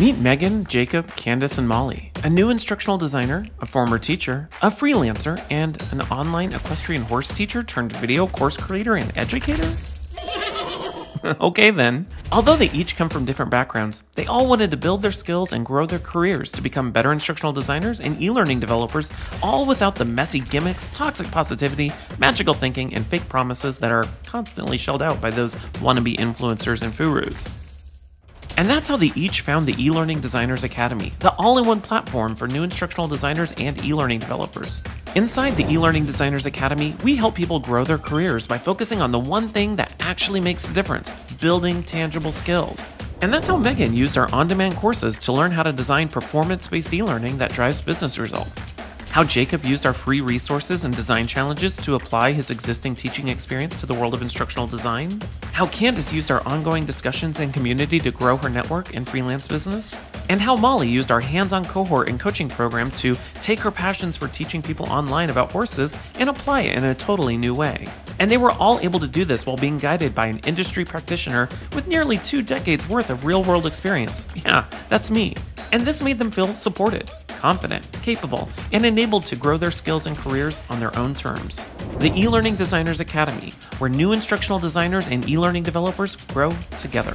Meet Megan, Jacob, Candace, and Molly, a new instructional designer, a former teacher, a freelancer, and an online equestrian horse teacher turned video course creator and educator? Okay then. Although they each come from different backgrounds, they all wanted to build their skills and grow their careers to become better instructional designers and e-learning developers, all without the messy gimmicks, toxic positivity, magical thinking, and fake promises that are constantly shelled out by those wannabe influencers and gurus. And that's how they each found the eLearning Designers Academy, the all-in-one platform for new instructional designers and e-learning developers. Inside the eLearning Designers Academy, we help people grow their careers by focusing on the one thing that actually makes a difference: building tangible skills. And that's how Megan used our on-demand courses to learn how to design performance-based e-learning that drives business results. How Jacob used our free resources and design challenges to apply his existing teaching experience to the world of instructional design. How Candace used our ongoing discussions and community to grow her network and freelance business. And how Molly used our hands-on cohort and coaching program to take her passions for teaching people online about horses and apply it in a totally new way. And they were all able to do this while being guided by an industry practitioner with nearly 2 decades worth of real-world experience. Yeah, that's me. And this made them feel supported, confident, capable, and enabled to grow their skills and careers on their own terms. The eLearning Designers Academy, where new instructional designers and e-learning developers grow together.